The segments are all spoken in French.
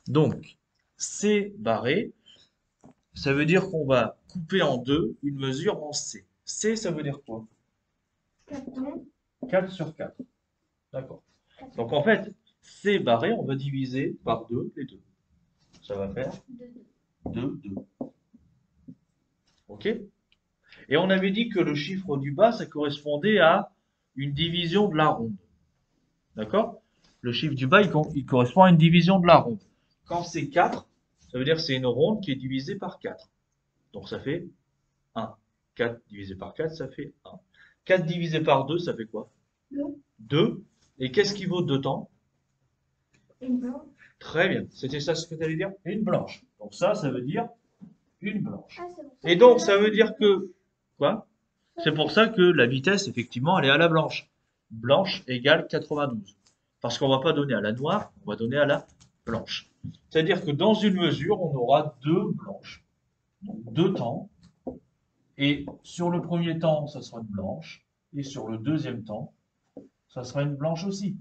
Donc, C barré, ça veut dire qu'on va couper en deux une mesure en C. C, ça veut dire quoi? 4 sur 4. D'accord. Donc en fait, C barré, on va diviser par 2 les deux. Ça va faire 2, 2. OK? Et on avait dit que le chiffre du bas, ça correspondait à une division de la ronde. D'accord? Le chiffre du bas, il correspond à une division de la ronde. Quand c'est 4, ça veut dire que c'est une ronde qui est divisée par 4. Donc ça fait 1. 4 divisé par 4, ça fait 1. 4 divisé par 2, ça fait quoi? 2. Et qu'est-ce qui vaut 2 temps? Une blanche. Très bien. C'était ça ce que tu allais dire? Une blanche. Donc ça veut dire une blanche. Ah, c'est pour ça Et que donc, là, ça veut c'est dire blanche. que, quoi? C'est pour ça que la vitesse, effectivement, elle est à la blanche. Blanche égale 92. Parce qu'on va pas donner à la noire, on va donner à la blanche. C'est-à-dire que dans une mesure, on aura deux blanches. Donc deux temps. Et sur le premier temps, ça sera une blanche. Et sur le deuxième temps, ça sera une blanche aussi.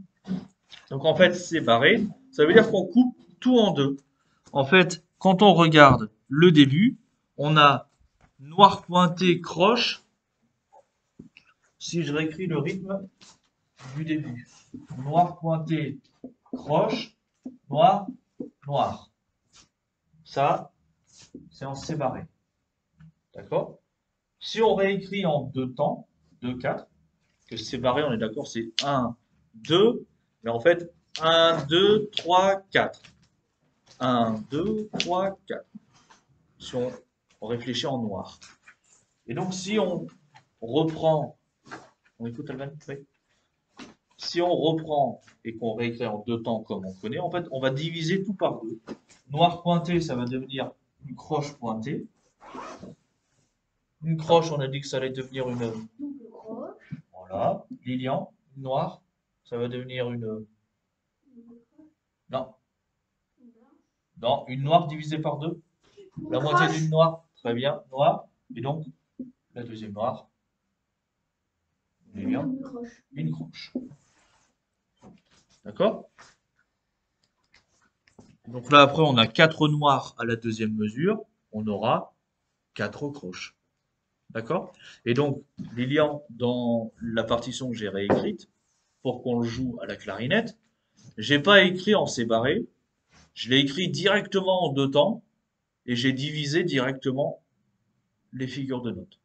Donc en fait, c'est barré. Ça veut dire qu'on coupe tout en deux. En fait, quand on regarde le début, on a noir pointé croche. Si je réécris le rythme du début. Noir pointé croche, noir, noir. Ça, c'est en séparé. D'accord? Si on réécrit en deux temps, 2, 4, que séparé, on est d'accord, c'est 1, 2, mais en fait, 1, 2, 3, 4. 1, 2, 3, 4. Si on réfléchit en noir. Et donc, si on reprend, on écoute Alban? Oui. Si on reprend et qu'on réécrit en deux temps comme on connaît, en fait, on va diviser tout par deux. Noir pointé, ça va devenir une croche pointée. Une croche, on a dit que ça allait devenir une. Double croche. Voilà. Lilian, noir, ça va devenir une. Double croche. Non, Une blanche. non, une noire divisée par deux. La Une moitié croche. d'une noire. Très bien, noir. Et donc, la deuxième noire, Une Lilian, double croche. une croche. D'accord? Donc là, après, on a 4 noirs à la deuxième mesure. On aura 4 croches. D'accord? Et donc, Lilian, dans la partition que j'ai réécrite, pour qu'on le joue à la clarinette, j'ai pas écrit en séparé, je l'ai écrit directement en deux temps, et j'ai divisé directement les figures de notes.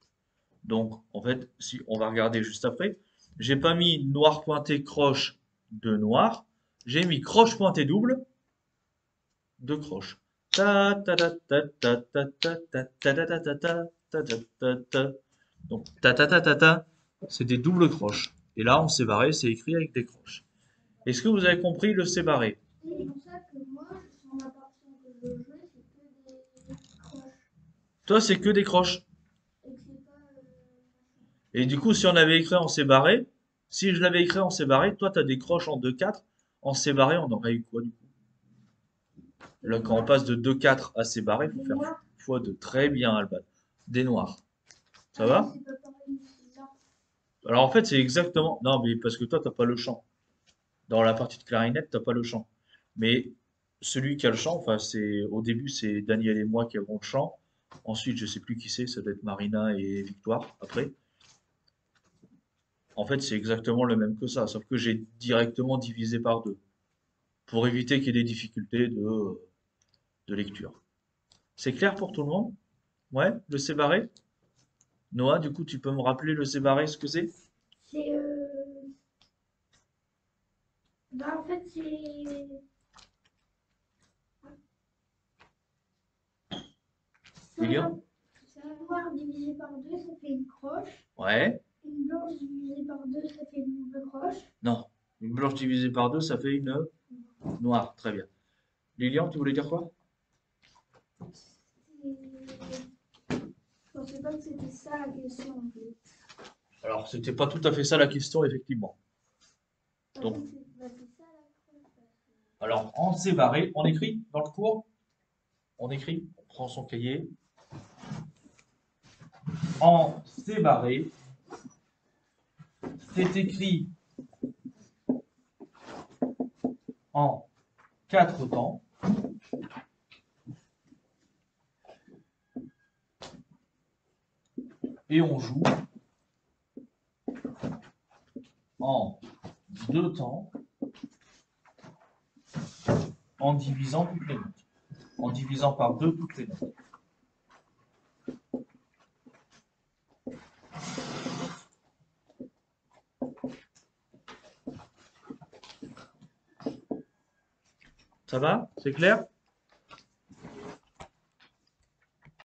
Donc, en fait, si on va regarder juste après, j'ai pas mis noir pointé croche de noir, j'ai mis croche pointé double de croche. Ta ta ta ta ta ta ta ta ta ta ta ta ta ta ta ta ta. Donc ta ta ta ta ta, c'est des doubles croches. Et là, en séparé, c'est écrit avec des croches. Est-ce que vous avez compris le séparé? C'est pour ça que moi, sur ma partition que je veux jouer, c'est que des croches. Toi, c'est que des croches. Et que c'est pas. Et du coup, si on avait écrit en séparé, si je l'avais écrit en séparé, toi, tu as des croches en 2-4. En séparé, on aurait eu quoi du coup? Là, Des quand on noirs. passe de 2-4 à séparé, il faut Des faire noirs. x2. Très bien, Alban. Des noirs. Ah Ça non, va? c'est pas pareil, c'est ça. Alors en fait, c'est exactement. Non, mais parce que toi, t'as pas le chant. Dans la partie de clarinette, t'as pas le chant. Mais celui qui a le chant, enfin, c'est au début, c'est Daniel et moi qui avons le chant. Ensuite, je sais plus qui c'est, ça doit être Marina et Victoire après. En fait, c'est exactement le même que ça, sauf que j'ai directement divisé par deux pour éviter qu'il y ait des difficultés de lecture. C'est clair pour tout le monde? Ouais, le séparé? Noah, du coup, tu peux me rappeler le séparé, ce que c'est? C'est. Bah, en fait, c'est. Lilian? C'est un noir divisé par deux, ça fait une croche. Ouais. Une blanche divisée par deux, ça fait une double croche. Non. Une blanche divisée par deux, ça fait une noire. Très bien. Lilian, tu voulais dire quoi? Je pensais pas que c'était ça la question en fait. Alors, c'était pas tout à fait ça la question, effectivement. En Donc, fait, c'est ça la croche. alors, en séparé, on écrit dans le cours? On écrit, on prend son cahier. En séparé, c'est écrit en quatre temps. Et on joue en 2 temps en divisant toutes les notes. En divisant par 2 toutes les notes. Ça va? C'est clair?